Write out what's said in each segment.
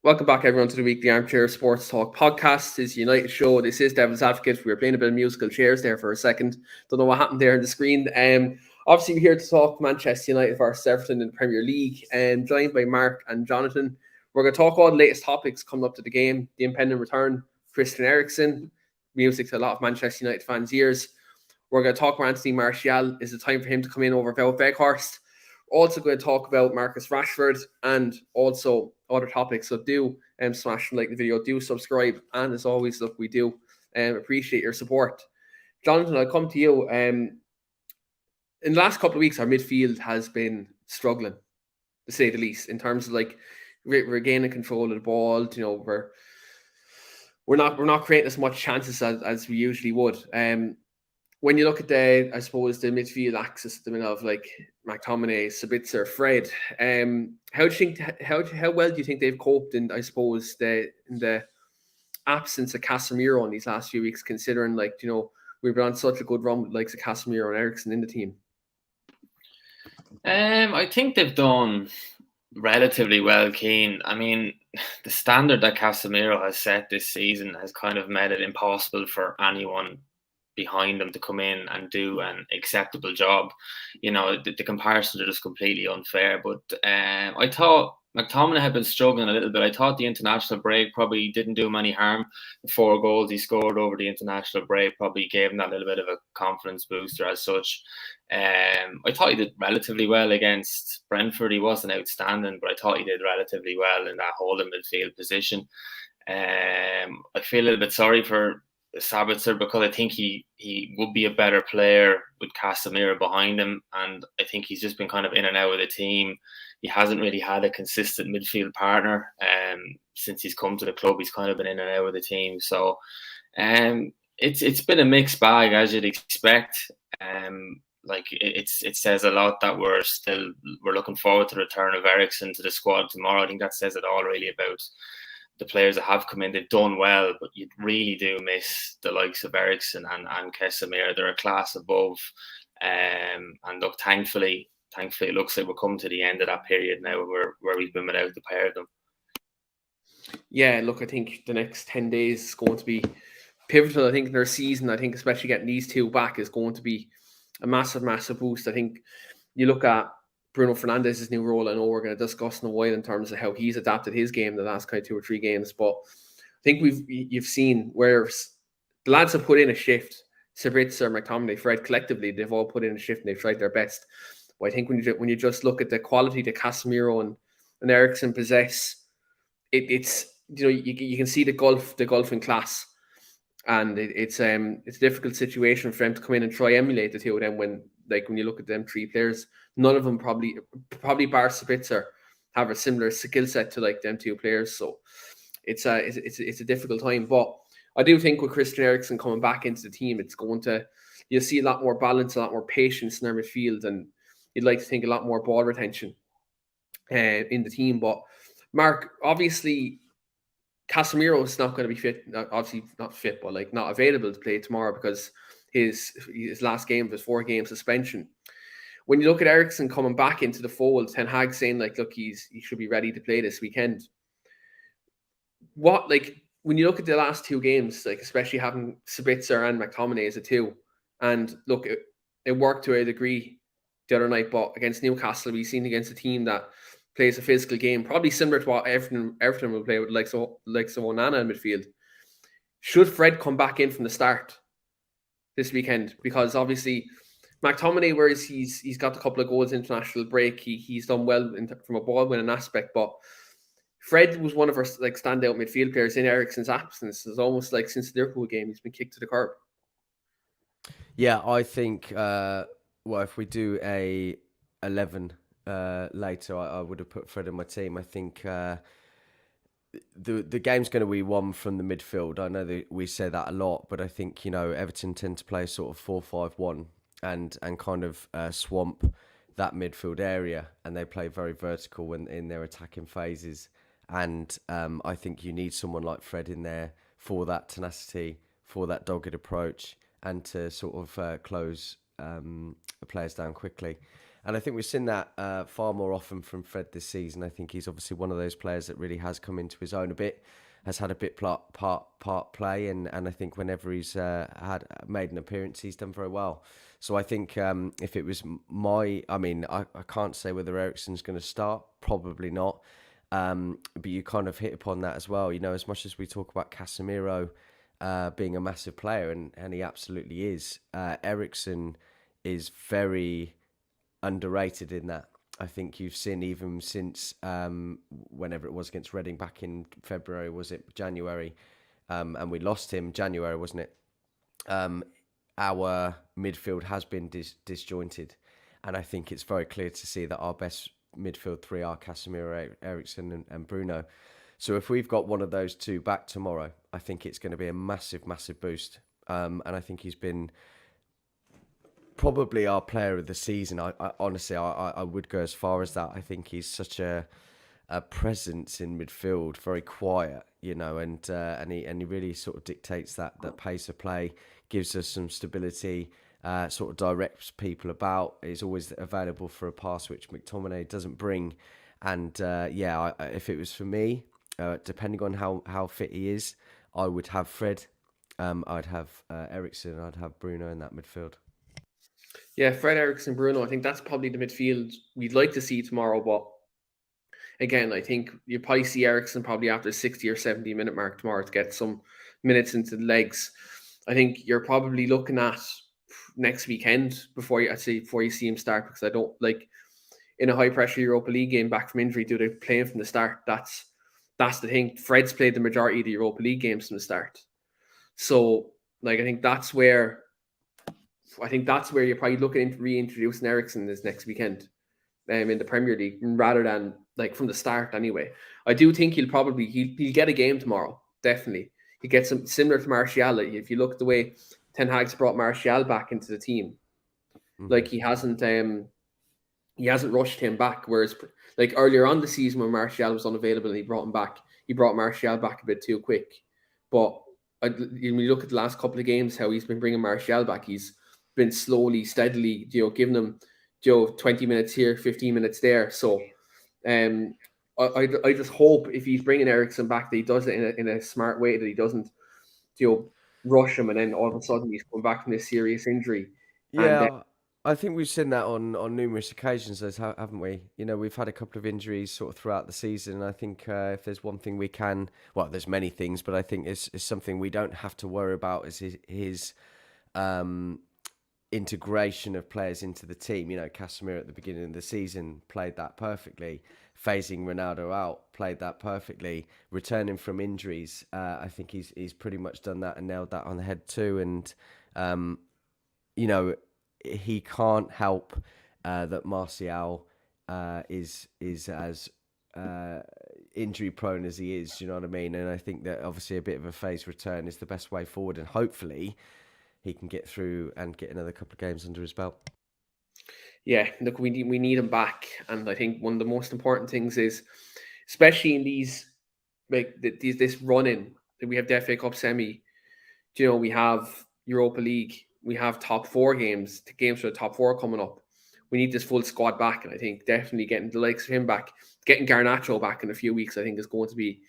Welcome back, everyone, to the weekly Armchair Sports Talk podcast. This is United show. This is Devil's Advocate. We were playing a bit of musical chairs there for a second. Don't know what happened there on the screen. Obviously, we're here to talk Manchester United versus Everton in the Premier League. And joined by Marc and Jonathan. We're going to talk all the latest topics coming up to the game. The impending return, Christian Eriksen, music to a lot of Manchester United fans' ears. We're going to talk about Anthony Martial. Is it time for him to come in over Wout Weghorst? Also going to talk about Marcus Rashford and also other topics. So do smash and like the video, do subscribe, and as always, look, we do appreciate your support. Jonathan, I'll come to you. In the last couple of weeks, our midfield has been struggling, to say the least, in terms of like we're gaining control of the ball. You know, we're not creating as much chances as we usually would. When you look at the midfield axis at the minute of like McTominay, Sabitzer, Fred, how well do you think they've coped in the absence of Casemiro in these last few weeks, considering we've been on such a good run with likes of Casemiro and Eriksen in the team? I think they've done relatively well, Keane. I mean, the standard that Casemiro has set this season has kind of made it impossible for anyone behind them to come in and do an acceptable job. You know, the comparisons are just completely unfair. But I thought McTominay had been struggling a little bit. I thought the international break probably didn't do him any harm. The 4 goals he scored over the international break probably gave him that little bit of a confidence booster as such. I thought he did relatively well against Brentford. He wasn't outstanding, but I thought he did relatively well in that holding midfield position. I feel a little bit sorry for Sabitzer because I think he would be a better player with Casemiro behind him, and I think he's just been kind of in and out of the team. He hasn't really had a consistent midfield partner since he's come to the club. He's kind of been in and out of the team, so it's been a mixed bag, as you'd expect. It says a lot that we're looking forward to the return of Eriksen to the squad tomorrow. I think that says it all really about the players that have come in. They've done well, but you really do miss the likes of Eriksen and Casemiro. They're a class above. And look, thankfully, it looks like we're coming to the end of that period now where we've been without the pair of them. Yeah, look, I think the next 10 days is going to be pivotal. I think in their season, I think especially getting these two back is going to be a massive, massive boost. I think you look at Bruno Fernandes's new role. I know we're going to discuss in a while in terms of how he's adapted his game the last kind of 2 or 3 games, but I think you've seen where the lads have put in a shift. Sabitzer, McTominay, Fred, collectively, they've all put in a shift and they've tried their best. But I think when you just look at the quality that Casemiro and Eriksen possess, it's you can see the gulf in class, and it's a difficult situation for them to come in and try emulate the two of them when you look at them 3 players. None of them probably bar Sabitzer have a similar skill set to like them 2 players. So it's a difficult time. But I do think with Christian Eriksen coming back into the team, you'll see a lot more balance, a lot more patience in their midfield, and you'd like to think a lot more ball retention in the team. But Marc, obviously Casemiro is not going to be fit. Obviously not fit, but not available to play tomorrow because his last game of his 4-game suspension. When you look at Eriksen coming back into the fold, Ten Hag saying look, he should be ready to play this weekend. When you look at the last 2 games, especially having Sabitzer and McTominay as a 2, and look, it worked to a degree the other night, but against Newcastle, we've seen against a team that plays a physical game, probably similar to what Everton will play with likes of Onana in midfield. Should Fred come back in from the start this weekend? Because obviously McTominay, whereas he's got a couple of goals international break, he's done well from a ball winning aspect, but Fred was one of our standout midfield players in Eriksen's absence. It's almost like since the Liverpool game, he's been kicked to the curb. Yeah, I think if we do a 11 later, I would have put Fred in my team. I think the game's going to be won from the midfield. I know that we say that a lot, but I think Everton tend to play sort of 4-5-1 and kind of swamp that midfield area, and they play very vertical in their attacking phases. And I think you need someone like Fred in there for that tenacity, for that dogged approach, and to sort of close players down quickly. And I think we've seen that far more often from Fred this season. I think he's obviously one of those players that really has come into his own a bit, has had a bit part play, and I think whenever he's had made an appearance, he's done very well. So I think if it was I can't say whether Eriksen's going to start, probably not. But you kind of hit upon that as well. You know, as much as we talk about Casemiro being a massive player, and he absolutely is, Eriksen is very underrated in that. I think you've seen even since whenever it was against Reading back in February, was it January? And we lost him January, wasn't it? Our midfield has been disjointed, and I think it's very clear to see that our best midfield three are Casemiro, Eriksen, and Bruno. So if we've got one of those two back tomorrow, I think it's going to be a massive, massive boost. And I think he's been probably our player of the season. I honestly, I would go as far as that. I think he's such a presence in midfield, very quiet, you know, and he really sort of dictates that pace of play, gives us some stability, sort of directs people about. He's always available for a pass, which McTominay doesn't bring. And if it was for me, depending on how fit he is, I would have Fred, I'd have Eriksen, I'd have Bruno in that midfield. Yeah, Fred, Eriksen, Bruno. I think that's probably the midfield we'd like to see tomorrow. But again, I think you probably see Eriksen probably after the 60 or 70 minute mark tomorrow to get some minutes into the legs. I think you're probably looking at next weekend before you see him start, because I don't like in a high pressure Europa League game back from injury, do they play him from the start? That's the thing. Fred's played the majority of the Europa League games from the start. So like I think that's where you're probably looking into reintroducing Eriksen this next weekend in the Premier League rather than like from the start anyway. I do think he'll get a game tomorrow, definitely. He gets some similar to Martial. If you look at the way Ten Hag's brought Martial back into the team, like he hasn't rushed him back. Whereas like earlier on the season when Martial was unavailable and he brought Martial back a bit too quick. But when you look at the last couple of games, how he's been bringing Martial back, he's been slowly, steadily, giving him, 20 minutes here, 15 minutes there. So, I just hope if he's bringing Eriksen back that he does it in a smart way, that he doesn't, rush him and then all of a sudden he's coming back from this serious injury. Yeah, I think we've seen that on numerous occasions, haven't we? You know, we've had a couple of injuries sort of throughout the season. And I think if there's one thing there's many things, but I think it's something we don't have to worry about is his integration of players into the team. You know, Casemiro at the beginning of the season played that perfectly. Phasing Ronaldo out, played that perfectly. Returning from injuries, I think he's pretty much done that and nailed that on the head too. And you know, he can't help that Martial is as injury prone as he is. Do you know what I mean? And I think that obviously a bit of a phased return is the best way forward, and hopefully he can get through and get another couple of games under his belt. Yeah, look, we need him back, and I think one of the most important things is, especially in these this run-in that we have the FA Cup semi, we have Europa League, we have top four games for the top four coming up. We need this full squad back, and I think definitely getting the likes of him back, getting Garnacho back in a few weeks, I think is going to be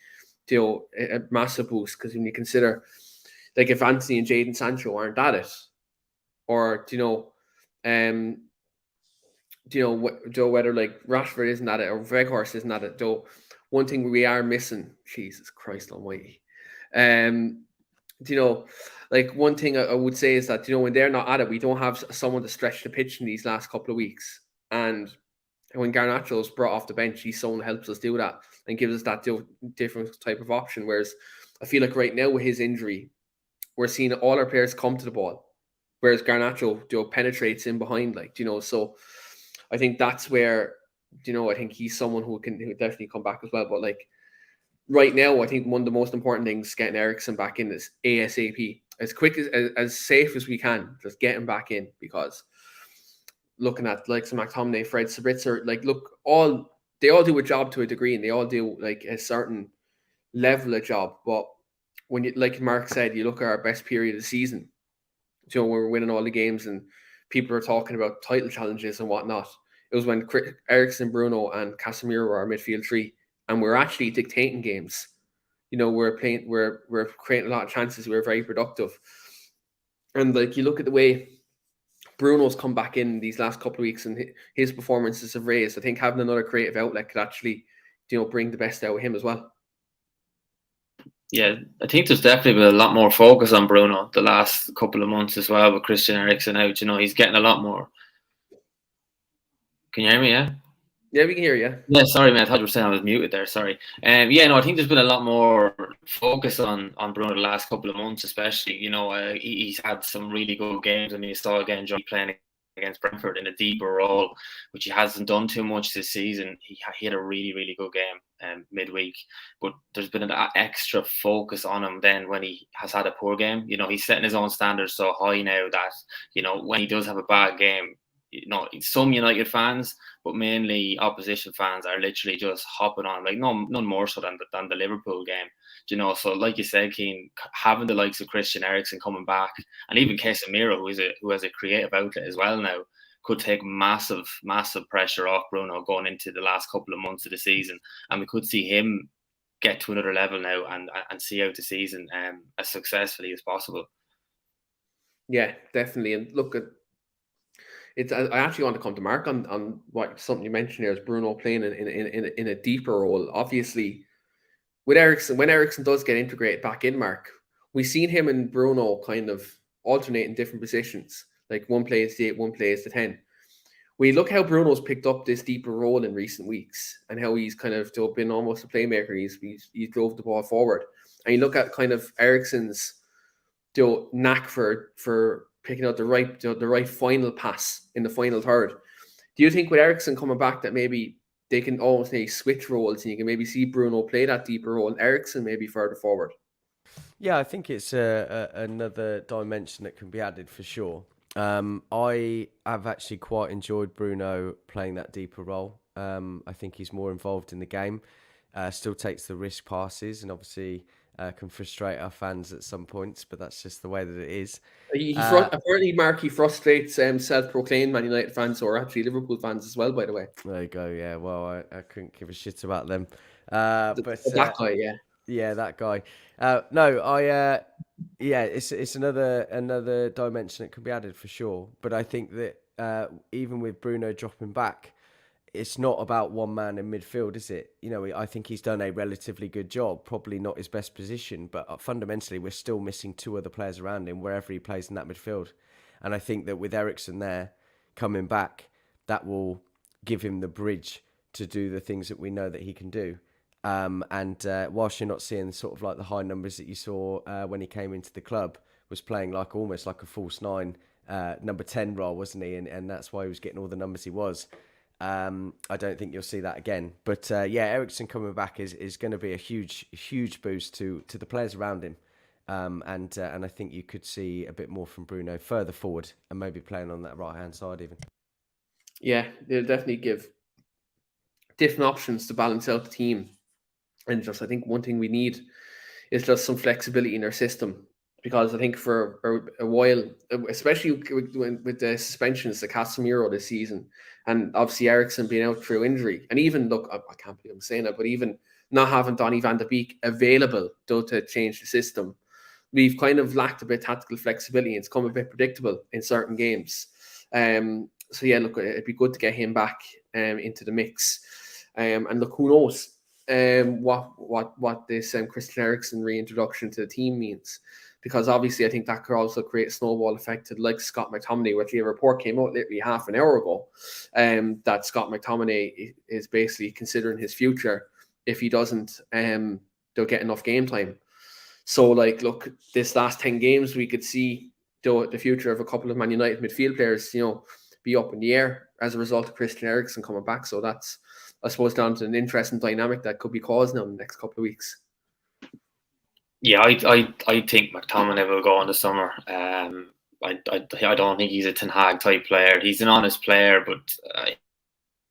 a massive boost, because when you consider like if Anthony and Jadon Sancho aren't at it, or whether like Rashford isn't at it or Weghorst isn't at it, though one thing we are missing, Jesus Christ almighty, like one thing I would say is that, when they're not at it, we don't have someone to stretch the pitch in these last couple of weeks. And when Garnacho's brought off the bench, he's someone who helps us do that and gives us that different type of option. Whereas I feel like right now with his injury, we're seeing all our players come to the ball, whereas Garnacho penetrates in behind, so I think that's where, I think he's someone who definitely come back as well. But like right now, I think one of the most important things is getting Eriksen back in this ASAP, as quick as safe as we can. Just get him back in, because looking at like some McTominay, Fred, Sabitzer, they all do a job to a degree, and they all do like a certain level of job. But when you, like Mark said, you look at our best period of the season, when we're winning all the games and people are talking about title challenges and whatnot, It was when Eriksen, Bruno, and Casemiro were our midfield three, and we're actually dictating games. We're creating a lot of chances. We're very productive, and like you look at the way Bruno's come back in these last couple of weeks, and his performances have raised. I think having another creative outlet could actually, bring the best out of him as well. Yeah, I think there's definitely been a lot more focus on Bruno the last couple of months as well with Christian Eriksen out. He's getting a lot more. Can you hear me? Yeah. Yeah, we can hear you. Yeah, sorry, man. I thought you were saying I was muted there. Sorry. Yeah, no, I think there's been a lot more focus on Bruno the last couple of months, especially. He's had some really good games. I mean, you saw again Johnny playing against Brentford in a deeper role, which he hasn't done too much this season. He had a really, really good game midweek, but there's been an extra focus on him then when he has had a poor game. He's setting his own standards so high now that, when he does have a bad game, some United fans, but mainly opposition fans are literally just hopping on, like none more so than the Liverpool game. So like you said, Keane, having the likes of Christian Eriksen coming back, and even Casemiro, who has a creative outlet as well now, could take massive pressure off Bruno going into the last couple of months of the season, and we could see him get to another level now and see out the season as successfully as possible. Yeah, definitely. And look at I actually want to come to Mark on what something you mentioned here is Bruno playing in a deeper role. Obviously, with Eriksen, when Eriksen does get integrated back in, Mark, we've seen him and Bruno kind of alternate in different positions. Like one plays the 8, one plays the 10. We look how Bruno's picked up this deeper role in recent weeks and how he's kind of been almost a playmaker. He's drove the ball forward. And you look at kind of Eriksen's knack for picking out the right final pass in the final third. Do you think with Eriksen coming back that maybe they can almost switch roles and you can maybe see Bruno play that deeper role and Eriksen maybe further forward? Yeah, I think it's another dimension that can be added for sure. I have actually quite enjoyed Bruno playing that deeper role. I think he's more involved in the game, still takes the risk passes, and obviously can frustrate our fans at some points, but that's just the way that it is. Apparently, Mark, he frustrates self-proclaimed Man United fans who are actually Liverpool fans as well, by the way. There you go. Yeah, well, I couldn't give a shit about them. But that guy, yeah. Yeah, that guy. Yeah, it's another dimension that can be added for sure. But I think that even with Bruno dropping back, it's not about one man in midfield, is it? I think he's done a relatively good job. Probably not his best position, but fundamentally, we're still missing 2 other players around him wherever he plays in that midfield. And I think that with Eriksen there coming back, that will give him the bridge to do the things that we know that he can do. And whilst you're not seeing sort of like the high numbers that you saw when he came into the club, was playing like almost like a false 9, number 10 role, wasn't he? And that's why he was getting all the numbers he was. I don't think you'll see that again. But yeah, Eriksen coming back is going to be a huge boost to the players around him. And I think you could see a bit more from Bruno further forward and maybe playing on that right-hand side even. Yeah, they'll definitely give different options to balance out the team. And just, I think one thing we need is just some flexibility in our system. Because I think for a while, especially with the suspensions to Casemiro this season, and obviously Eriksen being out through injury, and even, look, I can't believe I'm saying that, but even not having Donny van de Beek available to change the system, we've kind of lacked a bit of tactical flexibility. It's come a bit predictable in certain games. So yeah, look, it'd be good to get him back into the mix. And look, who knows what this Christian Eriksen reintroduction to the team means. Because obviously I think that could also create a snowball effect to like Scott McTominay, which a report came out literally half an hour ago, that Scott McTominay is basically considering his future if he doesn't they'll get enough game time. So like, look, this last 10 games we could see the future of a couple of Man United midfield players, be up in the air as a result of Christian Eriksen coming back. So that's, I suppose, down to an interesting dynamic that could be caused now in the next couple of weeks. Yeah, I think McTominay will go in the summer. I don't think he's a Ten Hag type player. He's an honest player, but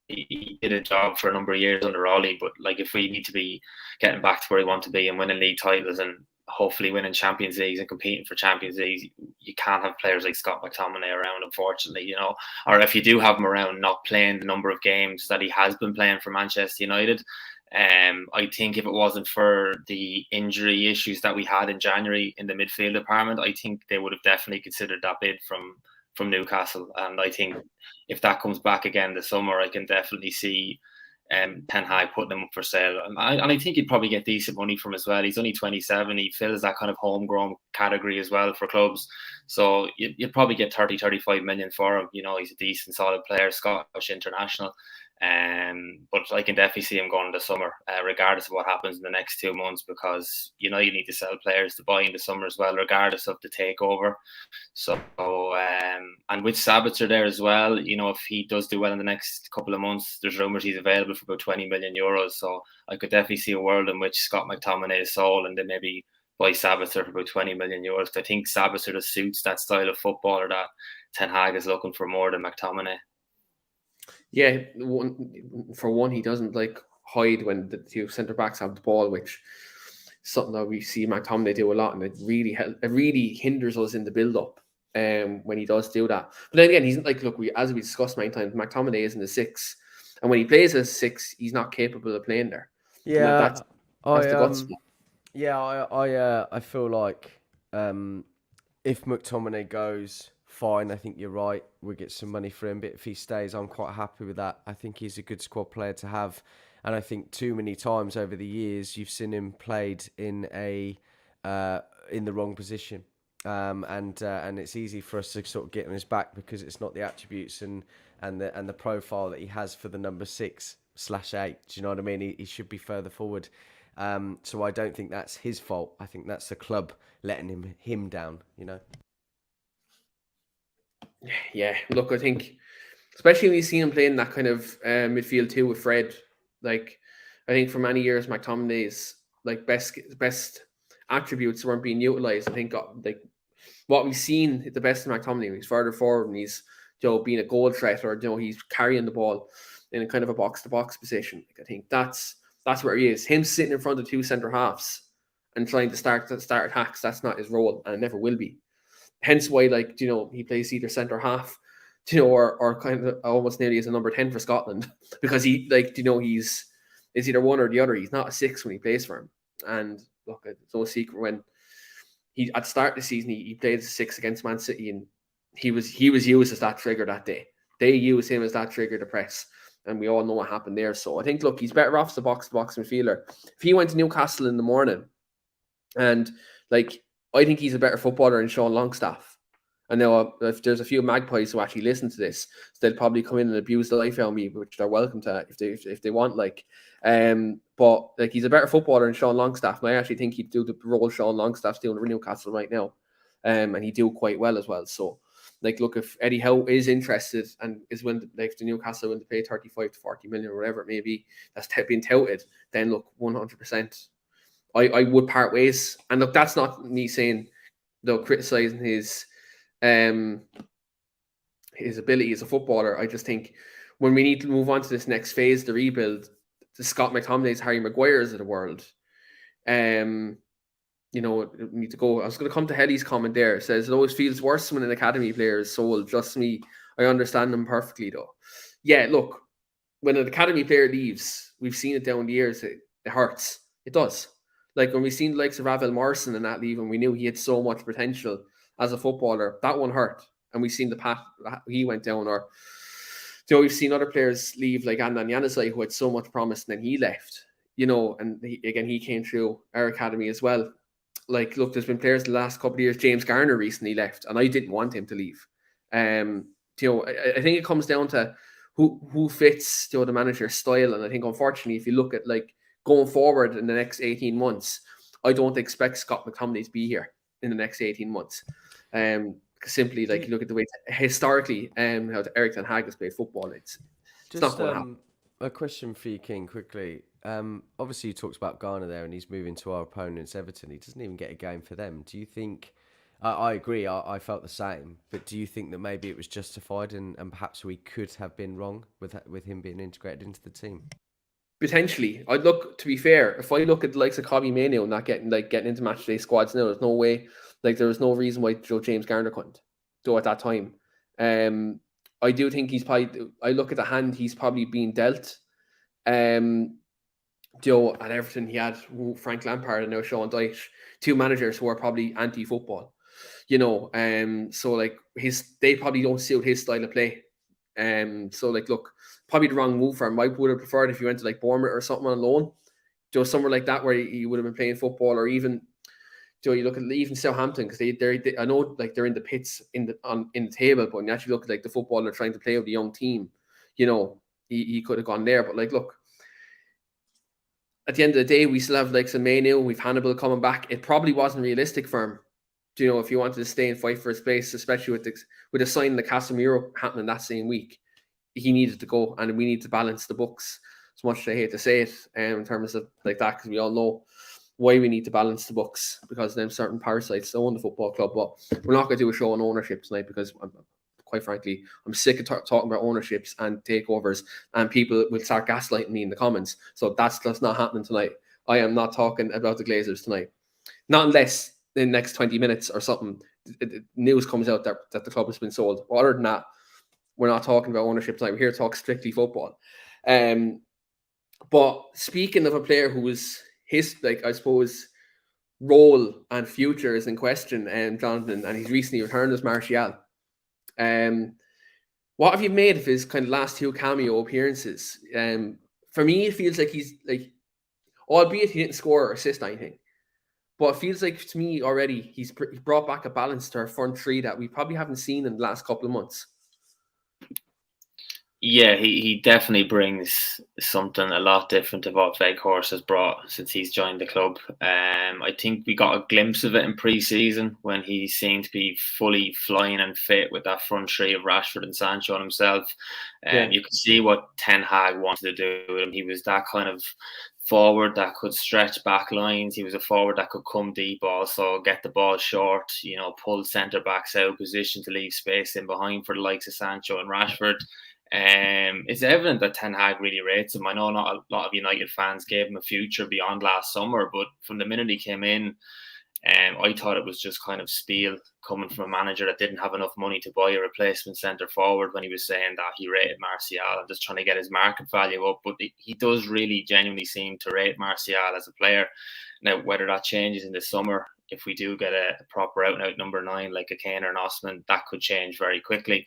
he did a job for a number of years under Ollie. But like, if we need to be getting back to where we want to be and winning league titles and hopefully winning Champions Leagues and competing for Champions Leagues, you can't have players like Scott McTominay around, unfortunately, you know. Or if you do have him around, not playing the number of games that he has been playing for Manchester United. I think if it wasn't for the injury issues that we had in January in the midfield department, I think they would have definitely considered that bid from Newcastle. And I think if that comes back again this summer, I can definitely see Ten Hag putting him up for sale. And I think he'd probably get decent money from him as well. He's only 27. He fills that kind of homegrown category as well for clubs. So you'd probably get 30, 35 million for him. You know, he's a decent, solid player, Scottish international. But I can definitely see him going this summer, regardless of what happens in the next 2 months, because you know you need to sell players to buy in the summer as well, regardless of the takeover. So, and with Sabitzer there as well, you know, if he does do well in the next couple of months, there's rumours he's available for about 20 million euros. So I could definitely see a world in which Scott McTominay is sold and then maybe buy Sabitzer for about 20 million euros. I think Sabitzer just suits that style of footballer that Ten Hag is looking for more than McTominay. Yeah, for one, he doesn't like hide when the two centre backs have the ball, which is something that we see McTominay do a lot, and it really hinders us in the build up. When he does do that, but then again, he's like, look, as we discussed many times, McTominay isn't a 6, and when he plays as 6, he's not capable of playing there. Yeah, that's the guts. I feel like if McTominay goes, fine. I think you're right. We'll get some money for him, but if he stays, I'm quite happy with that. I think he's a good squad player to have, and I think too many times over the years you've seen him played in in the wrong position, and it's easy for us to sort of get on his back because it's not the attributes and the profile that he has for the number 6/8. Do you know what I mean? He should be further forward. So I don't think that's his fault. I think that's the club letting him down, you know? Yeah, look, I think, especially when you see him playing that kind of midfield too with Fred, like, I think for many years McTominay's like best attributes weren't being utilised. I think like what we've seen the best of McTominay, he's further forward and he's, you know, being a goal threat, or, you know, he's carrying the ball in a kind of a box to box position. Like, I think that's where he is. Him sitting in front of two centre halves and trying to start attacks, that's not his role, and it never will be. Hence why, like, you know, he plays either centre half, you know, or kind of almost nearly as a number 10 for Scotland, because he, like, you know, it's either one or the other. He's not a 6 when he plays for him. And look, it's no secret when he at the start of the season he played as a 6 against Man City, and he was used as that trigger that day. They used him as that trigger to press, and we all know what happened there. So I think, look, he's better off as a box to box midfielder. If he went to Newcastle in the morning, and like, I think he's a better footballer than Sean Longstaff. I know if there's a few magpies who actually listen to this, so they'll probably come in and abuse the life out of me, which they're welcome to if they want. Like, but like, he's a better footballer than Sean Longstaff, and I actually think he'd do the role Sean Longstaff's doing in Newcastle right now, and he'd do quite well as well. So, like, look, if Eddie Howe is interested and is when like the Newcastle when to pay 35 to 40 million or whatever it may be, that's being touted, then look, 100%. I would part ways. And look, that's not me saying, though, criticizing his ability as a footballer. I just think when we need to move on to this next phase, the rebuild, the Scott McTominay's, Harry Maguire's of the world, you know, need to go. I was going to come to Helly's comment there. It says it always feels worse when an academy player is sold. Just me. I understand them perfectly, though. Yeah, look, when an academy player leaves, we've seen it down the years. It hurts. It does. Like when we seen the likes of Ravel Morrison and that leave, and we knew he had so much potential as a footballer, that one hurt. And we've seen the path he went down. Or, you know, we've seen other players leave, like Adnan Januzaj, who had so much promise, and then he left. You know, and he came through our academy as well. Like, look, there's been players the last couple of years. James Garner recently left, and I didn't want him to leave. You know, I think it comes down to who fits, you know, the manager's style. And I think, unfortunately, if you look at like going forward in the next 18 months, I don't expect Scott McTominay to be here in the next 18 months. Simply, like, you look at the way historically how Erik Ten Hag has played football, it's not going to happen. A question for you, King, quickly. Obviously, you talked about Garner there, and he's moving to our opponents, Everton. He doesn't even get a game for them. Do you think? I agree. I felt the same. But do you think that maybe it was justified, and perhaps we could have been wrong with him being integrated into the team? Potentially, I'd look. To be fair, if I look at the likes of Kobe Mainoo not getting into match day squads now, there's no way. Like there was no reason why Joe James Garner couldn't do at that time. I do think he's probably. I look at the hand he's probably being dealt. Joe at Everton, he had Frank Lampard and now Sean Dyche, two managers who are probably anti-football. So like they probably don't suit his style of play. So like look, probably the wrong move for him. I would have preferred if he went to like Bournemouth or something on loan, just somewhere like that where he would have been playing football, or even you look at even Southampton, because they I know like they're in the pits in the table, but when you actually look at like the football they're trying to play with the young team, he could have gone there. But like look, at the end of the day, we still have like some Mainoo, we've Hannibal coming back. It probably wasn't realistic for him. If you wanted to stay and fight for his place, especially with the signing the Casemiro happening that same week, he needed to go, and we need to balance the books. As much as I hate to say it, in terms of like that, because we all know why we need to balance the books, because then certain parasites own the football club. But we're not going to do a show on ownership tonight, because quite frankly, I'm sick of talking about ownerships and takeovers, and people will start gaslighting me in the comments. So that's just not happening tonight. I am not talking about the Glazers tonight, not unless in the next 20 minutes or something news comes out that the club has been sold. But other than that, we're not talking about ownership tonight. We're here to talk strictly football. But speaking of a player who was his, like, I suppose, role and future is in question, Jonathan, and he's recently returned as Martial. What have you made of his kind of last two cameo appearances? For me, it feels like he's like, albeit he didn't score or assist anything, but it feels like to me already he brought back a balance to our front three that we probably haven't seen in the last couple of months. Yeah, he definitely brings something a lot different to what Weghorst has brought since he's joined the club. I think we got a glimpse of it in pre-season when he seemed to be fully flying and fit with that front three of Rashford and Sancho and himself. You could see what Ten Hag wanted to do with him. He was that kind of forward that could stretch back lines. He was a forward that could come deep, also get the ball short, pull centre backs out of position to leave space in behind for the likes of Sancho and Rashford. It's evident that Ten Hag really rates him. I know not a lot of United fans gave him a future beyond last summer, but from the minute he came in, I thought it was just kind of spiel coming from a manager that didn't have enough money to buy a replacement centre forward, when he was saying that he rated Martial and just trying to get his market value up. But he does really genuinely seem to rate Martial as a player. Now, whether that changes in the summer, if we do get a proper out-and-out number 9 like a Keane or an Osman, that could change very quickly.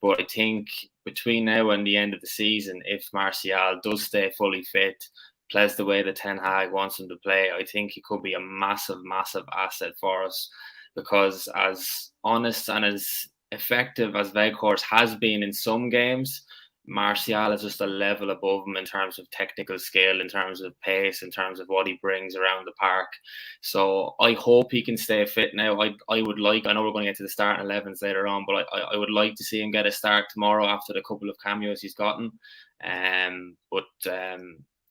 But I think between now and the end of the season, if Martial does stay fully fit, plays the way that Ten Hag wants him to play, I think he could be a massive, massive asset for us. Because as honest and as effective as Weghorst has been in some games, Martial is just a level above him in terms of technical skill, in terms of pace, in terms of what he brings around the park. So I hope he can stay fit now. I would like, I know we're going to get to the starting 11s later on, but I would like to see him get a start tomorrow after the couple of cameos he's gotten.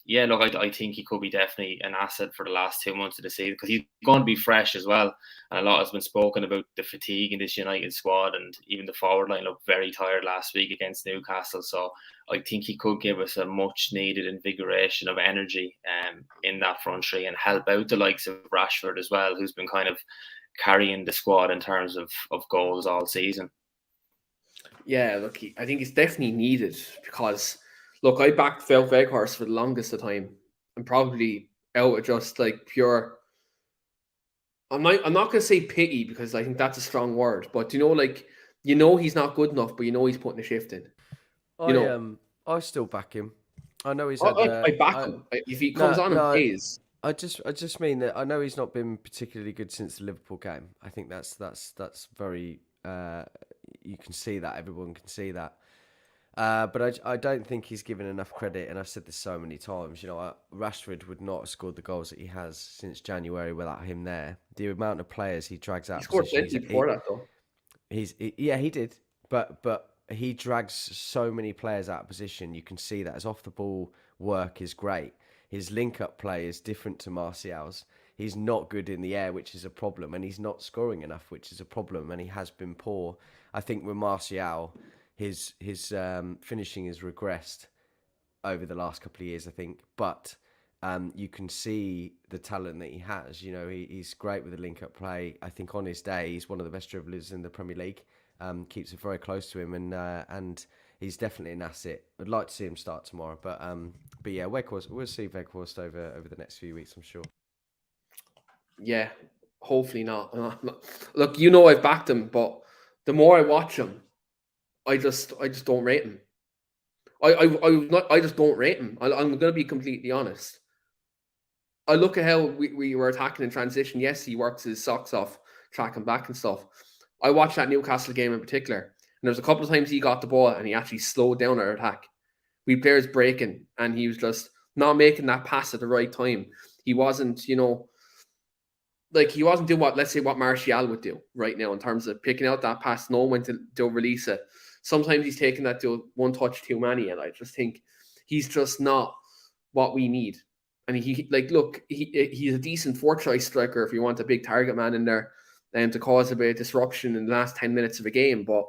Yeah, look, I think he could be definitely an asset for the last 2 months of the season, because he's going to be fresh as well. And a lot has been spoken about the fatigue in this United squad, and even the forward line looked very tired last week against Newcastle. So I think he could give us a much needed invigoration of energy in that front three, and help out the likes of Rashford as well, who's been kind of carrying the squad in terms of goals all season. Yeah, look, I think it's definitely needed, because look, I backed Phil Weghorst for the longest of time, and probably out of just like pure. I'm not going to say pity, because I think that's a strong word, but he's not good enough, but he's putting a shift in. I still back him. I know he's had. I back him if he comes on and plays. I just mean that I know he's not been particularly good since the Liverpool game. I think that's very. You can see that, everyone can see that. But I don't think he's given enough credit, and I've said this so many times. Rashford would not have scored the goals that he has since January without him there. The amount of players he drags out. He scored plenty before that, though. He did, but he drags so many players out of position. You can see that his off the ball work is great. His link up play is different to Martial's. He's not good in the air, which is a problem, and he's not scoring enough, which is a problem, and he has been poor. I think with Martial, his finishing has regressed over the last couple of years, I think. But you can see the talent that he has. You know, he's great with the link-up play. I think on his day, he's one of the best dribblers in the Premier League. Keeps it very close to him, and he's definitely an asset. I'd like to see him start tomorrow, but yeah, Weghorst, we'll see Weghorst over the next few weeks, I'm sure. Yeah, hopefully not. Look, you know I've backed him, but the more I watch him, I just don't rate him. I just don't rate him. I'm going to be completely honest. I look at how we were attacking in transition. Yes, he works his socks off, tracking back and stuff. I watched that Newcastle game in particular, and there was a couple of times he got the ball and he actually slowed down our attack. We players breaking, and he was just not making that pass at the right time. He wasn't, you know, like he wasn't doing what, let's say, what Martial would do right now in terms of picking out that pass, knowing when to release it. Sometimes he's taking that to one touch too many, and I just think he's just not what we need. And he's a decent fourth-choice striker if you want a big target man in there to cause a bit of disruption in the last 10 minutes of a game. But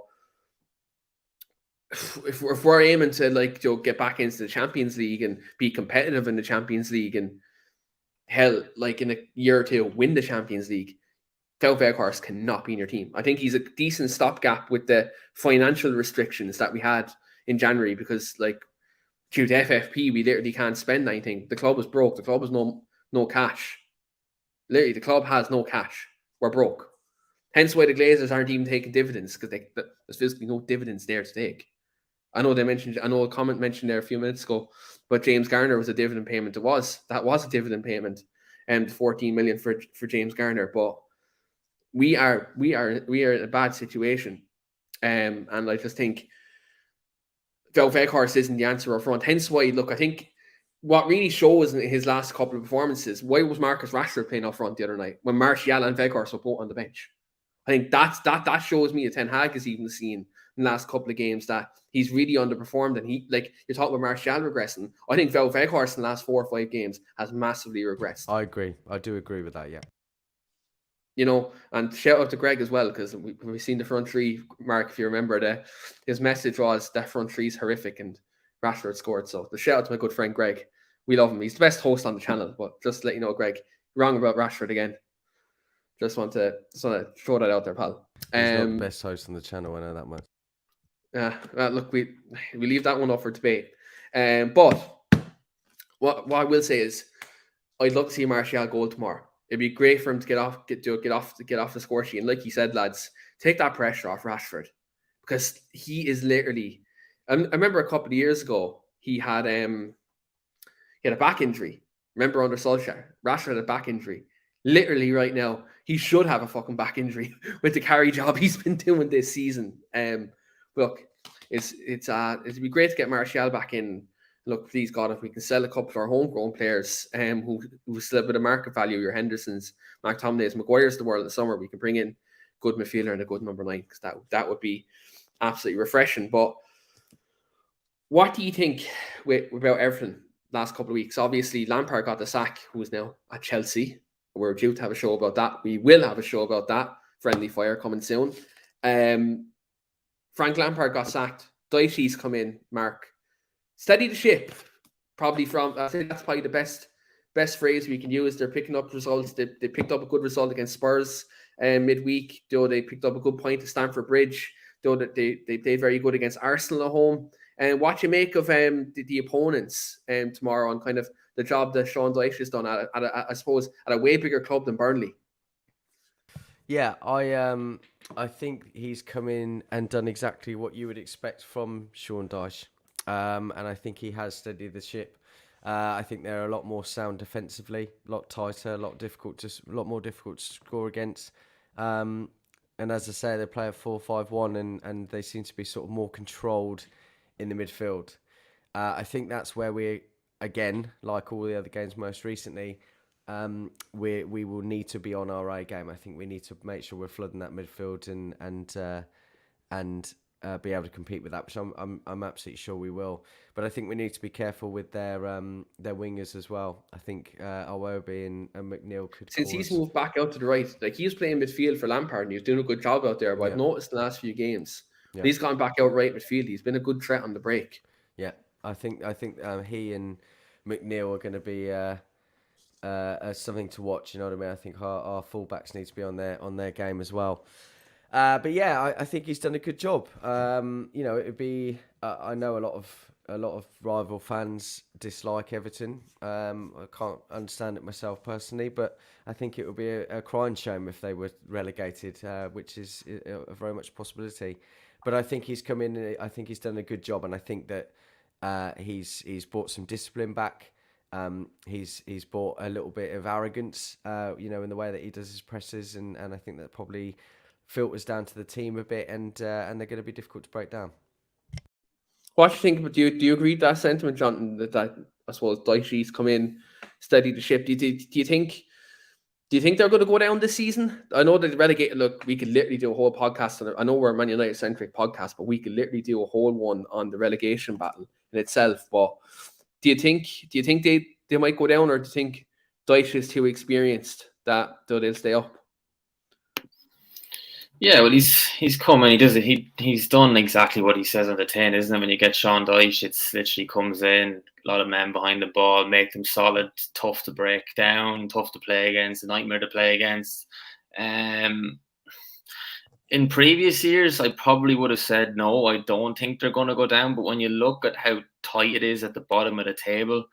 if we're aiming to get back into the Champions League and be competitive in the Champions League and hell, like in a year or two, win the Champions League, Weghorst cannot be in your team. I think he's a decent stopgap with the financial restrictions that we had in January because, like, due to FFP, we literally can't spend anything. The club is broke. The club has no cash. Literally, the club has no cash. We're broke. Hence why the Glazers aren't even taking dividends because there's physically no dividends there to take. I know a comment mentioned there a few minutes ago, but James Garner was a dividend payment. That was a dividend payment, and 14 million for James Garner. But we are in a bad situation, and I just think Weghorst isn't the answer up front. Hence why, look, I think what really shows in his last couple of performances, why was Marcus Rashford playing up front the other night when Martial and Weghorst were both on the bench? I think that shows me that Ten Hag has even seen in the last couple of games that he's really underperformed, and you're talking about Martial regressing. I think Weghorst in the last 4 or 5 games has massively regressed. I agree. I do agree with that, yeah. You know, and shout out to Greg as well, because we've seen the front three. Mark, if you remember, his message was that front three is horrific and Rashford scored. So the shout out to my good friend Greg. We love him. He's the best host on the channel. But just to let you know, Greg, you're wrong about Rashford again. Just want to throw that out there, pal. He's not the best host on the channel, I know that much. Well, look, we leave that one up for debate. But what I will say is, I'd love to see Martial goal tomorrow. It'd be great for him to get off the score sheet. And like you said, lads, take that pressure off Rashford, because he is literally. I remember a couple of years ago he had a back injury. Remember under Solskjaer, Rashford had a back injury. Literally right now, he should have a fucking back injury with the carry job he's been doing this season. Look, it'd be great to get Martial back in. Look, please God, if we can sell a couple of our homegrown players who still have a bit of market value, your Hendersons, McTominays, Maguire's the world in the summer, we can bring in good midfielder and a good number 9, because that would be absolutely refreshing. But what do you think about Everton last couple of weeks? Obviously, Lampard got the sack, who is now at Chelsea. We're due to have a show about that. We will have a show about that. Friendly fire coming soon. Frank Lampard got sacked. Dyche's come in, Mark. Steady the ship. Probably I think that's probably the best phrase we can use. They're picking up results. They picked up a good result against Spurs midweek. Though they picked up a good point at Stamford Bridge. Though that they played very good against Arsenal at home. And what you make of the opponents tomorrow, and kind of the job that Sean Dyche has done at I suppose at a way bigger club than Burnley. Yeah, I think he's come in and done exactly what you would expect from Sean Dyche. And I think he has steadied the ship. I think they're a lot more sound defensively, a lot tighter, a lot more difficult to score against. And as I say, they play a 4-5-1, and they seem to be sort of more controlled in the midfield. I think that's where we, again, like all the other games most recently, we will need to be on our A game. I think we need to make sure we're flooding that midfield and be able to compete with that, which I'm absolutely sure we will. But I think we need to be careful with their wingers as well. I think Awobi and McNeil could. Since he's moved back out to the right, like he was playing midfield for Lampard and he was doing a good job out there. But I've noticed the last few games, he's gone back out right midfield. He's been a good threat on the break. Yeah, I think he and McNeil are going to be something to watch. You know what I mean? I think our fullbacks need to be on their game as well. But yeah, I think he's done a good job. It'd be. I know a lot of rival fans dislike Everton. I can't understand it myself personally, but I think it would be a crying shame if they were relegated, which is a very much possibility. But I think he's come in. I think he's done a good job, and I think that he's brought some discipline back. He's brought a little bit of arrogance, in the way that he does his presses, and I think that probably filters down to the team a bit, and they're going to be difficult to break down. What do you think? Do you agree with that sentiment, Jonathan? That I suppose Dyche's come in, steady the ship. Do you think they're going to go down this season? I know that relegated. Look, we could literally do a whole podcast on it. I know we're a Man United centric podcast, but we could literally do a whole one on the relegation battle in itself. But do you think they might go down, or do you think Dyche is too experienced that they'll stay up? Yeah, well, he's come and he does it. He's done exactly what he says on the tin, isn't it? When you get Sean Dyche, it's literally comes in, a lot of men behind the ball, make them solid, tough to break down, tough to play against, a nightmare to play against. In previous years, I probably would have said no. I don't think they're going to go down. But when you look at how tight it is at the bottom of the table,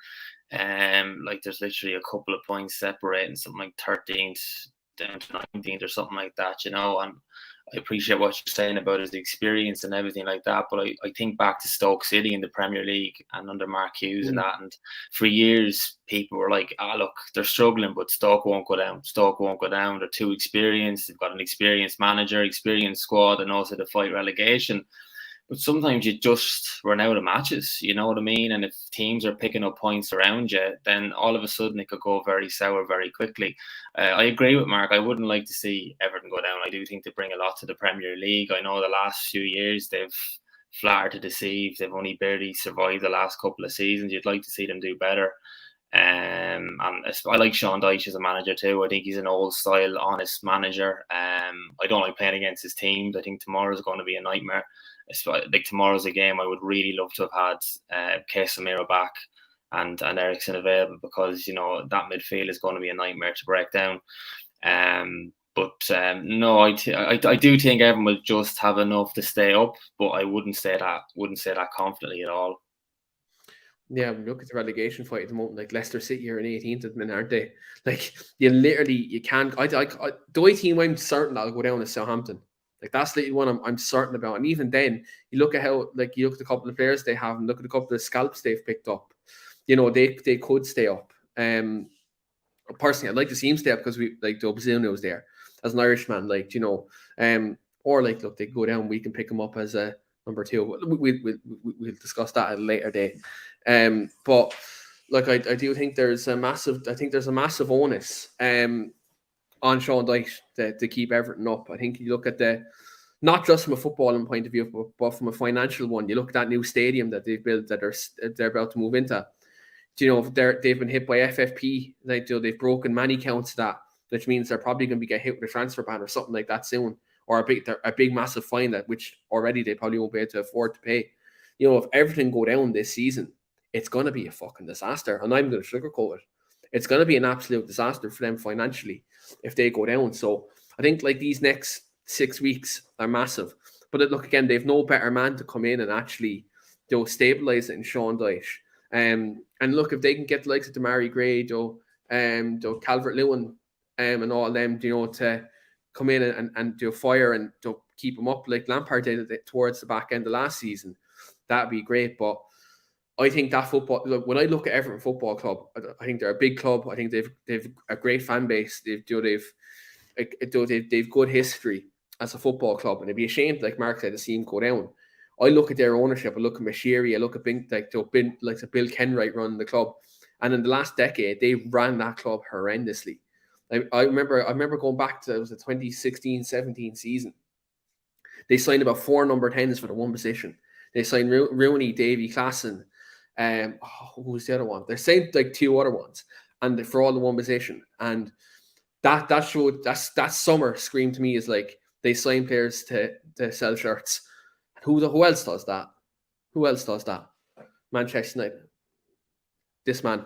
there's literally a couple of points separating, something like 13th down to 19th or something like that, and I appreciate what you're saying about his experience and everything like that, but I think back to Stoke City in the Premier League and under Mark Hughes and that, and for years people were like, look, they're struggling, but Stoke won't go down, they're too experienced, they've got an experienced manager, experienced squad, and also to fight relegation. But sometimes you just run out of matches, you know what I mean? And if teams are picking up points around you, then all of a sudden it could go very sour very quickly. I agree with Mark. I wouldn't like to see Everton go down. I do think they bring a lot to the Premier League. I know the last few years they've flattered to deceive. They've only barely survived the last couple of seasons. You'd like to see them do better. And I like Sean Dyche as a manager too. I think he's an old style, honest manager. I don't like playing against his teams. I think tomorrow's going to be a nightmare. Like tomorrow's a game I would really love to have had Casemiro back and Eriksen available, because that midfield is going to be a nightmare to break down. No, I do think Everton will just have enough to stay up, but I wouldn't say that confidently at all. Yeah, look at the relegation fight at the moment. Like Leicester City are in 18th at the minute, aren't they? Like you can't. The only team I'm certain that'll go down is Southampton. Like that's the one I'm certain about. And even then, you look at how, like, you look at the couple of players they have and look at a couple of scalps they've picked up. They could stay up. Personally, I'd like to see him stay up because we like Dobzino was there as an Irishman, or like, look, they go down, we can pick him up as a number 2. We'll discuss that at a later day. But like I do think there's a massive onus on Sean Dyche to keep Everton up. I think you look at not just from a footballing point of view, but from a financial one. You look at that new stadium that they've built that they're about to move into. They've been hit by FFP. They've broken many counts of that, which means they're probably going to get hit with a transfer ban or something like that soon, or a big massive fine which already they probably won't be able to afford to pay. If Everton go down this season, it's going to be a fucking disaster, and I'm going to sugarcoat it. It's going to be an absolute disaster for them financially if they go down. So I think like these next 6 weeks are massive. But look, again, they've no better man to come in and actually stabilise it in Sean Dyche. And look, if they can get the likes of Damari Gray, Calvert-Lewin, and all of them, to come in and do fire and keep them up like Lampard did towards the back end of last season, that'd be great. But I think that football. Look, when I look at Everton Football Club, I think they're a big club. I think they've a great fan base. They've good history as a football club, and it'd be a shame, like Mark said, to see him go down. I look at their ownership. I look at Mashiri. I look at Bill Kenwright running the club, and in the last decade, they ran that club horrendously. I remember going back to, it was the 2016-17 season. They signed about 4 number 10s for the one position. They signed Rooney, Davy, Klassen. Who was the other one? They signed like 2 other ones, and for all the one position. And that showed that summer screamed to me as like they sign players to sell shirts. Who else does that? Who else does that? Manchester United. This man,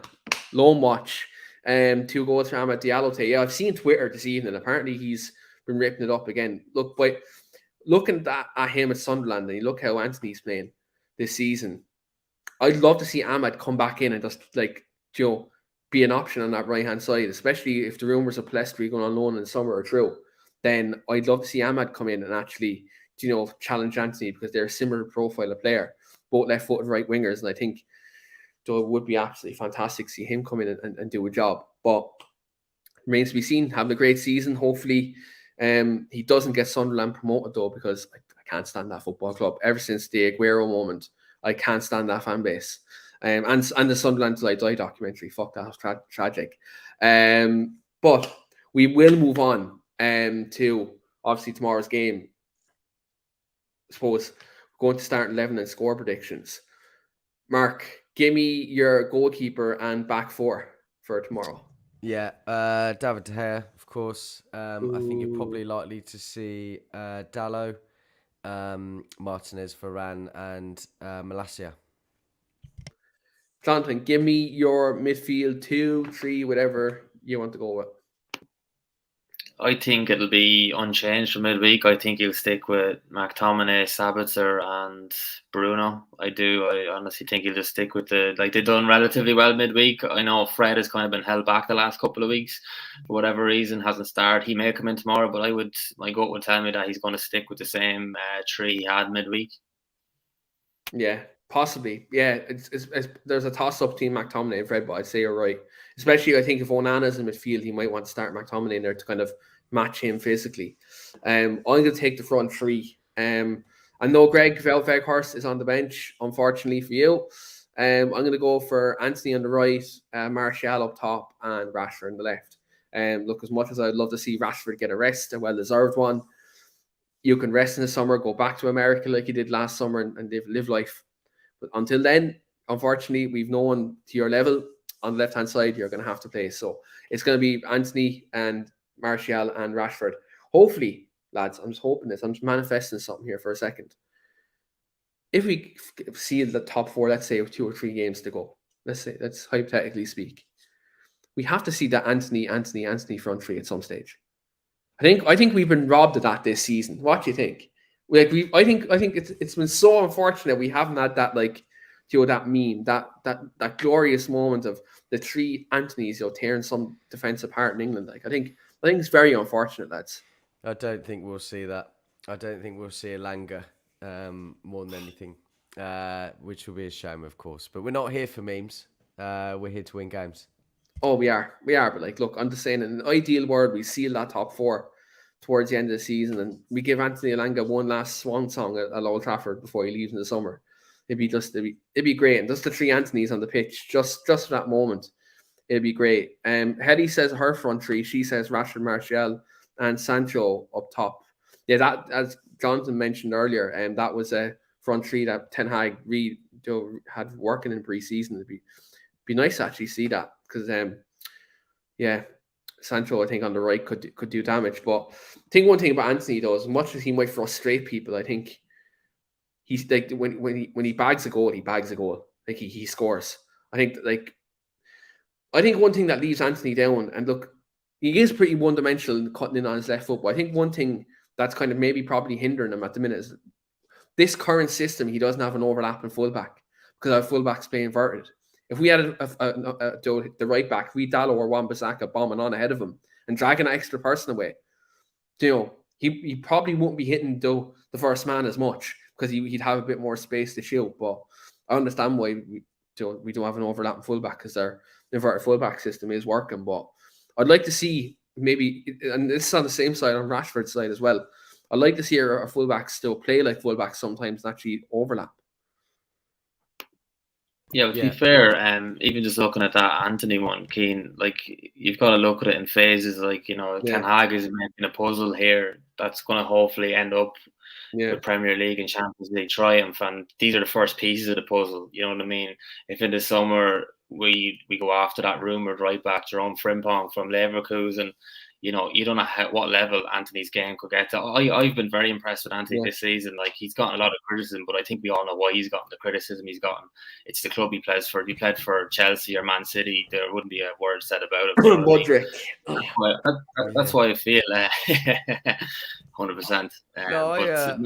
lone watch. 2 goals for Amad Diallo. Yeah, I've seen Twitter this evening. Apparently, he's been ripping it up again. Look, but looking at him at Sunderland, and you look how Anthony's playing this season. I'd love to see Ahmad come back in and just be an option on that right hand side, especially if the rumours of Palestri going on loan in the summer are true. Then I'd love to see Ahmad come in and actually challenge Anthony, because they're a similar profile of player, both left footed right wingers, and I think it would be absolutely fantastic to see him come in and do a job. But remains to be seen. Having a great season. Hopefully, he doesn't get Sunderland promoted though, because I can't stand that football club. Ever since the Aguero moment, I can't stand that fan base. And the Sunderland Till I Die documentary. Fuck, that was tragic. But we will move on to obviously tomorrow's game. I suppose we're going to start 11 and score predictions. Mark, give me your goalkeeper and back four for tomorrow. Yeah, David De Gea, of course. I think you're probably likely to see Dallo, Martinez, Varane, and Malacia. Jonathan, give me your midfield 2, 3, whatever you want to go with. I think it'll be unchanged for midweek. I think he'll stick with McTominay, Sabitzer, and Bruno. I honestly think he'll just stick with they've done relatively well midweek. I know Fred has kind of been held back the last couple of weeks for whatever reason, hasn't started. He may come in tomorrow, but my gut would tell me that he's going to stick with the same 3 he had midweek. Yeah, possibly. Yeah, it's there's a toss-up between McTominay and Fred, but I'd say you're right. Especially, I think if Onana's in midfield, he might want to start McTominay in there to kind of match him physically. I'm going to take the front 3. I know Greg Veghorst is on the bench, unfortunately for you. I'm going to go for Anthony on the right, Martial up top, and Rashford on the left. Look, as much as I'd love to see Rashford get a rest, a well-deserved one, you can rest in the summer, go back to America like you did last summer, and live life. But until then, unfortunately, we've no one to your level on the left-hand side. You're going to have to play. So it's going to be Anthony and Martial and Rashford. Hopefully, lads, I'm just hoping this. I'm just manifesting something here for a second. If we see the top 4, let's say, with 2 or 3 games to go, let's hypothetically speak, we have to see that Anthony front 3 at some stage. I think we've been robbed of that this season. What do you think? I think it's been so unfortunate we haven't had that that meme, that glorious moment of the 3 Anthonys tearing some defence apart in England. I think it's very unfortunate, lads. I don't think we'll see that. I don't think we'll see Elanga more than anything, which will be a shame, of course. But we're not here for memes. We're here to win games. Oh, we are. But look, I'm just saying, in an ideal world, we seal that top 4 towards the end of the season, and we give Anthony Elanga one last swan song at Old Trafford before he leaves in the summer. It'd be great, and just the 3 Anthonys on the pitch, just for that moment, it'd be great. Hetty says her front 3. She says Rashford, Martial, and Sancho up top. Yeah, that, as Jonathan mentioned earlier, that was a front 3 that Ten Hag had working in pre-season. It'd be nice to actually see that, because Sancho, I think, on the right could do damage. But I think one thing about Anthony, though, as much as he might frustrate people, I think he's like when he bags a goal, he bags a goal. Like he scores. I think one thing that leaves Anthony down, and look, he is pretty one-dimensional cutting in on his left foot, but I think one thing that's kind of maybe probably hindering him at the minute is this current system. He doesn't have an overlapping fullback because our fullbacks play inverted. If we had the right back, we Dallo or Wan-Bissaka bombing on ahead of him and dragging an extra person away, he probably wouldn't be hitting the first man as much, because he'd have a bit more space to shoot. But I understand why we don't have an overlapping fullback, because our inverted fullback system is working. But I'd like to see maybe, and this is on the same side, on Rashford's side as well, I'd like to see our fullbacks still play like fullbacks sometimes and actually overlap. Yeah, to be fair, even just looking at that Anthony one, Keane, you've got to look at it in phases. Ten Hag is making a puzzle here that's going to hopefully end up with Premier League and Champions League triumph, and these are the first pieces of the puzzle. You know what I mean? If in the summer we go after that rumoured right back Jerome Frimpong from Leverkusen, you don't know what level Anthony's game could get to. I've been very impressed with Anthony this season. Like, he's gotten a lot of criticism, but I think we all know why he's gotten the criticism he's gotten. It's the club he plays for. If he played for Chelsea or Man City, there wouldn't be a word said about it. Modric. That's why I feel 100%. I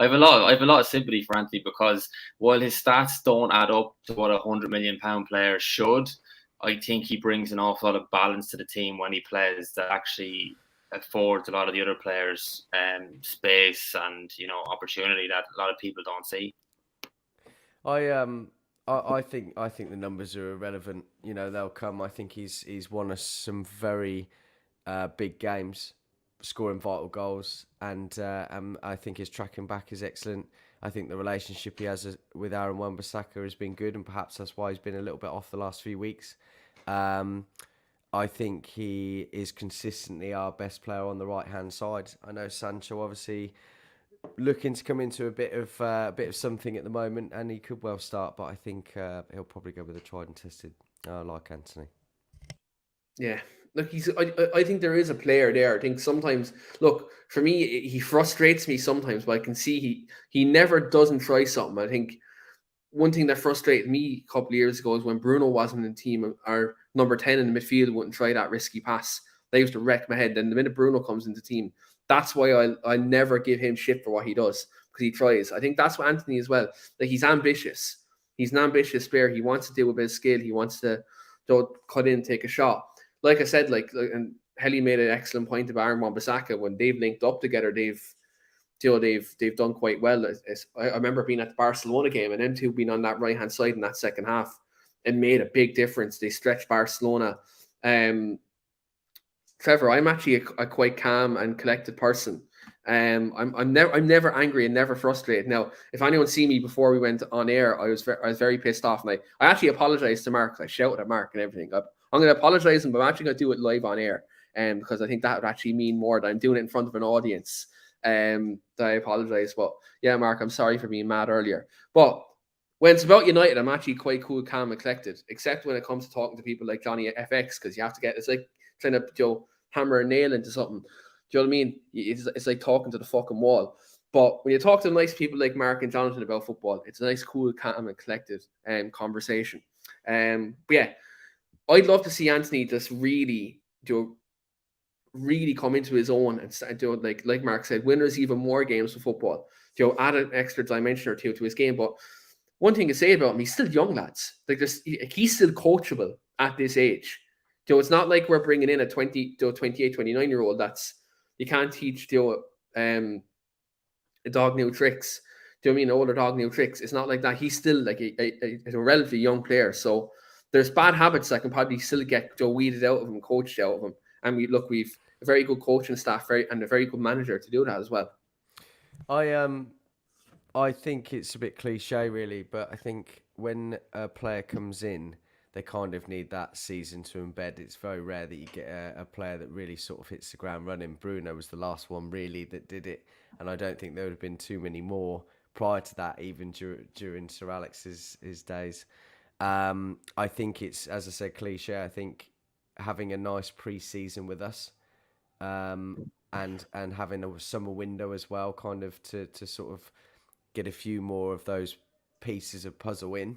have a lot of sympathy for Anthony, because while his stats don't add up to what £100 million player should, I think he brings an awful lot of balance to the team when he plays that actually affords a lot of the other players space and opportunity that a lot of people don't see. I think the numbers are irrelevant. They'll come. I think he's won us some very big games, scoring vital goals, and I think his tracking back is excellent. I think the relationship he has with Aaron Wan-Bissaka has been good, and perhaps that's why he's been a little bit off the last few weeks. I think he is consistently our best player on the right-hand side. I know Sancho obviously looking to come into a bit of something at the moment, and he could well start, but I think he'll probably go with a tried and tested like Anthony. Yeah. Look, I think there is a player there. I think sometimes, look, for me, he frustrates me sometimes, but I can see he never doesn't try something. I think one thing that frustrated me a couple of years ago is when Bruno wasn't in the team, our number 10 in the midfield wouldn't try that risky pass. They used to wreck my head. Then the minute Bruno comes into the team, that's why I never give him shit for what he does, because he tries. I think that's what Anthony as well. Like, he's ambitious. He's an ambitious player. He wants to do a bit of skill. He wants to cut in and take a shot. Like I said, and Helly made an excellent point about Aaron Wan-Bissaka. When they've linked up together, they've done quite well. I remember being at the Barcelona game, and them two being on that right hand side in that second half, and made a big difference. They stretched Barcelona. Trevor, I'm actually a quite calm and collected person. I'm never angry and never frustrated. Now, if anyone see me before we went on air, I was very pissed off, and I actually apologized to Mark. I shouted at Mark and everything. I'm going to apologize, but I'm actually going to do it live on air, because I think that would actually mean more that I'm doing it in front of an audience. That I apologize, but yeah, Mark, I'm sorry for being mad earlier. But when it's about United, I'm actually quite cool, calm, and collected. Except when it comes to talking to people like Johnny at FX, because you have to it's like trying to hammer a nail into something. Do you know what I mean? It's like talking to the fucking wall. But when you talk to nice people like Marc and Jonathan about football, it's a nice, cool, calm, and collected conversation. But yeah, I'd love to see Anthony just really come into his own and do, like Mark said, winners even more games of football. Add an extra dimension or two to his game. But one thing to say about him, he's still young, lads. He's still coachable at this age. It's not like we're bringing in a 28, 29-year-old that's, you can't teach a dog new tricks. Do you know what I mean? An older dog new tricks. It's not like that. He's still like a relatively young player. So there's bad habits that can probably still get weeded out of him, coached out of him. And we've a very good coaching staff and a very good manager to do that as well. I think it's a bit cliche, really, but I think when a player comes in, they kind of need that season to embed. It's very rare that you get a player that really sort of hits the ground running. Bruno was the last one really that did it, and I don't think there would have been too many more prior to that, even during Sir Alex's days. I think it's, as I said, cliche. I think having a nice pre-season with us, and having a summer window as well, kind of to sort of get a few more of those pieces of puzzle in.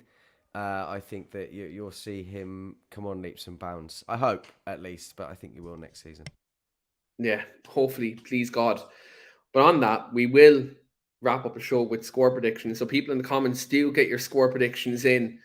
I think that you'll see him come on leaps and bounds. I hope, at least, but I think you will next season. Yeah, hopefully, please God. But on that, we will wrap up the show with score predictions. So people in the comments, do get your score predictions in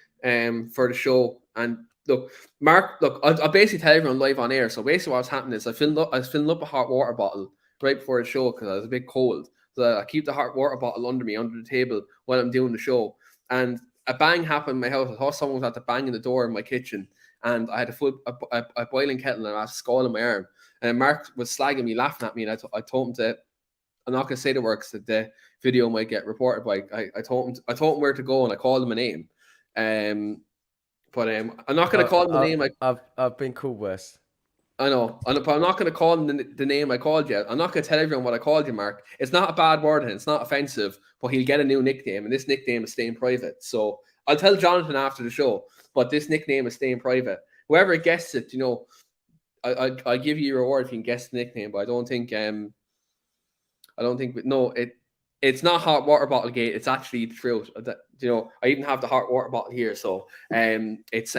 for the show. And look, Mark, I'll basically tell everyone live on air. So basically what's happening is I was filling up a hot water bottle right before the show because I was a bit cold. So I keep the hot water bottle under the table while I'm doing the show. And a bang happened in my house. I thought someone was at the banging the door in my kitchen, and I had a boiling kettle and I was scalding my arm. And Mark was slagging me, laughing at me, and I told him to. I'm not going to say the words that the video might get reported by. I told him where to go, and I called him a name. But I'm not going to call him the name. I've been called worse. I know, but I'm not going to call him the name I called you. I'm not going to tell everyone what I called you, Mark. It's not a bad word and it's not offensive, but he'll get a new nickname, and this nickname is staying private. So I'll tell Jonathan after the show, but this nickname is staying private. Whoever guesses it, I give you your reward if you can guess the nickname, but I don't think no, it's not hot water bottle gate. It's actually the truth. I even have the hot water bottle here, so it's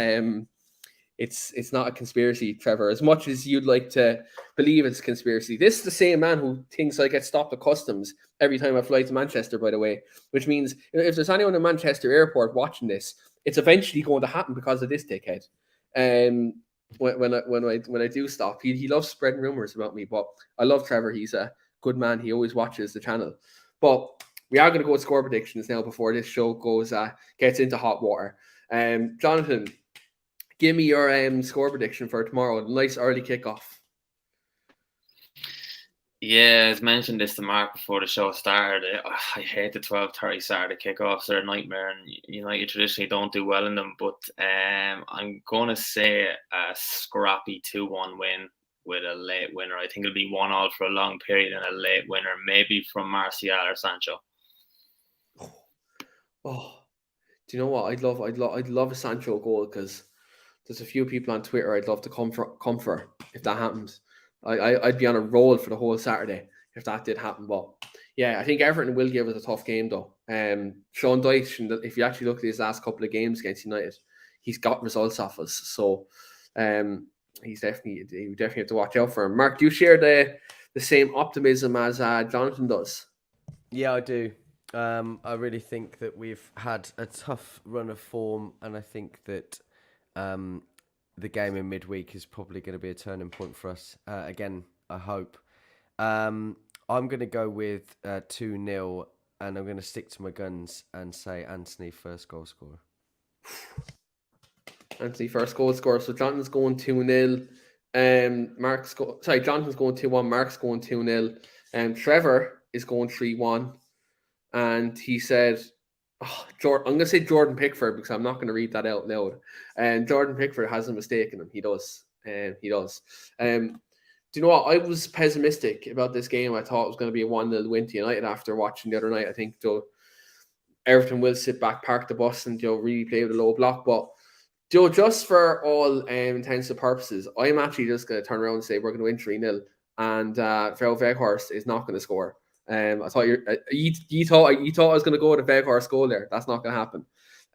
not a conspiracy, Trevor. As much as you'd like to believe it's a conspiracy, this is the same man who thinks I get stopped at customs every time I fly to Manchester, by the way, which means if there's anyone in Manchester airport watching this, it's eventually going to happen because of this dickhead. When I do stop, he loves spreading rumors about me, but I love Trevor. He's a good man. He always watches the channel. But we are going to go with score predictions now before this show gets into hot water. Jonathan, give me your score prediction for tomorrow. Nice early kickoff. Yeah, as mentioned this to Mark before the show started, I hate the 12:30 Saturday kickoffs. They're a nightmare, and you traditionally don't do well in them. But I'm going to say a scrappy 2-1 win with a late winner. I think it'll be 1-1 for a long period and a late winner, maybe from Martial or Sancho. Oh, do you know what? I'd love a Sancho goal, because there's a few people on Twitter I'd love to come for if that happens. I'd be on a roll for the whole Saturday if that did happen. But yeah, I think Everton will give us a tough game though. Sean Dyche, if you actually look at his last couple of games against United, he's got results off us. So you definitely have to watch out for him. Mark, do you share the same optimism as Jonathan does? Yeah, I do. I really think that we've had a tough run of form, and I think that the game in midweek is probably going to be a turning point for us. Again, I hope. I'm going to go with 2-0, and I'm going to stick to my guns and say Anthony first goal scorer. Anthony first goal scorer. So Jonathan's going 2-0. Jonathan's going 2-1. Mark's going 2-0. Trevor is going 3-1. And he said, I'm going to say Jordan Pickford, because I'm not going to read that out loud. And Jordan Pickford has a mistake in him. He does. He does. Do you know what? I was pessimistic about this game. I thought it was going to be a 1-0 win to United after watching the other night. I think Everton will sit back, park the bus, and really play with a low block. But just for all intents and purposes, I'm actually just going to turn around and say we're going to win 3-0, and Wout Weghorst is not going to score. I thought you thought I was going to go with a Weghorst goal there. That's not going to happen.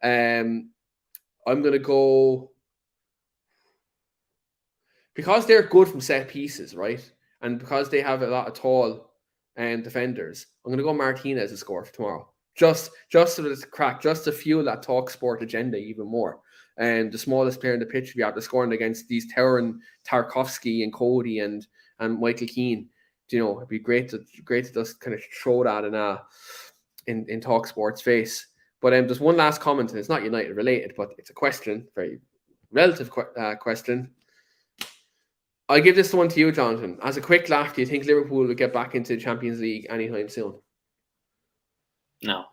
I'm going to go, because they're good from set pieces, right? And because they have a lot of tall defenders, I'm going to go Martinez to score for tomorrow. Just so that it's a crack, just to fuel that talk sport agenda even more. And the smallest player in the pitch will be out scoring against these towering Tarkowski and Cody and Michael Keane. It'd be great to just kind of throw that in Talk Sports face. But there's one last comment, and it's not United related, but it's a question, very relative question. I give this one to you, Jonathan. As a quick laugh, do you think Liverpool will get back into the Champions League anytime soon? No,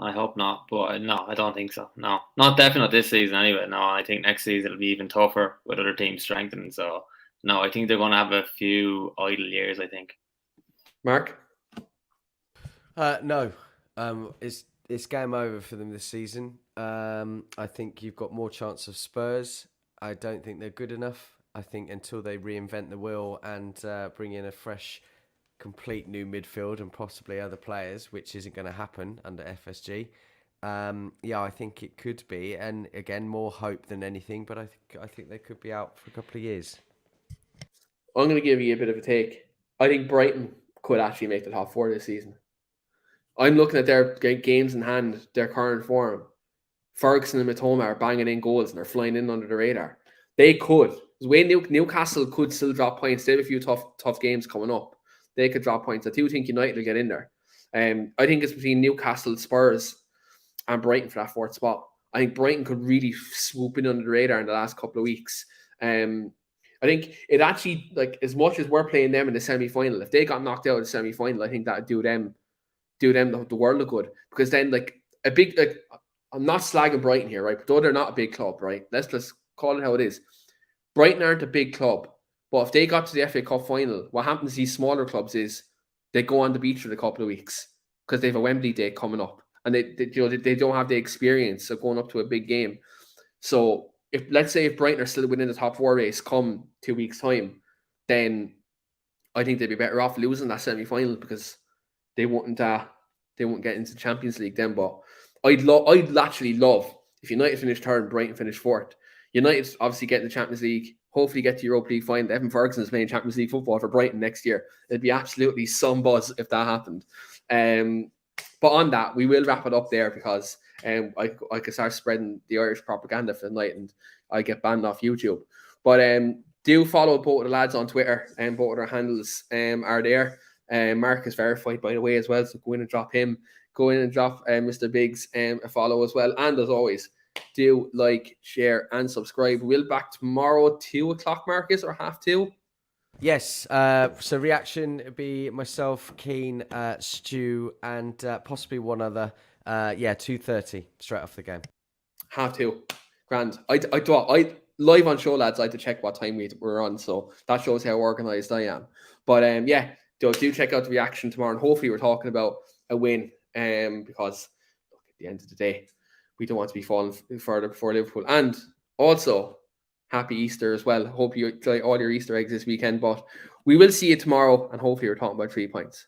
I hope not. But no, I don't think so. No, not definitely this season anyway. No, I think next season it'll be even tougher with other teams strengthening. So no, I think they're going to have a few idle years, I think. Mark? No. It's game over for them this season. I think you've got more chance of Spurs. I don't think they're good enough. I think until they reinvent the wheel and bring in a fresh, complete new midfield and possibly other players, which isn't going to happen under FSG. I think it could be. And again, more hope than anything, but I think they could be out for a couple of years. I'm going to give you a bit of a take. I think Brighton could actually make the top four this season. I'm looking at their games in hand, their current form. Ferguson and Mitoma are banging in goals and they're flying in under the radar. They could. Newcastle could still drop points. They have a few tough games coming up. They could drop points. I do think United will get in there. I think it's between Newcastle, Spurs, and Brighton for that fourth spot. I think Brighton could really swoop in under the radar in the last couple of weeks. I think it actually, as much as we're playing them in the semi-final, if they got knocked out of the semi-final, I think that would do them the world of good. Because then, I'm not slagging Brighton here, right? But though they're not a big club, right? Let's just call it how it is. Brighton aren't a big club, but if they got to the FA Cup final, what happens to these smaller clubs is they go on the beach for a couple of weeks because they have a Wembley day coming up, and they don't have the experience of going up to a big game. So if let's say if Brighton are still within the top 4 race come 2 weeks time, then I think they'd be better off losing that semi-final because they wouldn't get into the Champions League then. But I'd actually love if United finish third and Brighton finish fourth. United obviously get in the Champions League, hopefully get to Europa League final. Evan Ferguson is playing Champions League football for Brighton next year. It'd be absolutely some buzz if that happened. But on that, we will wrap it up there because I could start spreading the Irish propaganda for the night and I get banned off YouTube. But do follow both of the lads on Twitter and both of their handles are there. Mark is verified, by the way, as well. So go in and drop him. Go in and drop Mr. Biggs a follow as well. And as always, do like, share, and subscribe. We'll be back tomorrow, 2 o'clock, Marcus, or 2:30. Yes. So reaction would be myself, Keane, Stu, and possibly one other. 2:30 straight off the game. 2:30. Grand. I live on show, lads. I had to check what time we're on, so that shows how organised I am. But do check out the reaction tomorrow, and hopefully we're talking about a win. Because look, at the end of the day, we don't want to be falling further before Liverpool. And also, happy Easter as well. Hope you enjoy all your Easter eggs this weekend. But we will see you tomorrow, and hopefully we're talking about 3 points.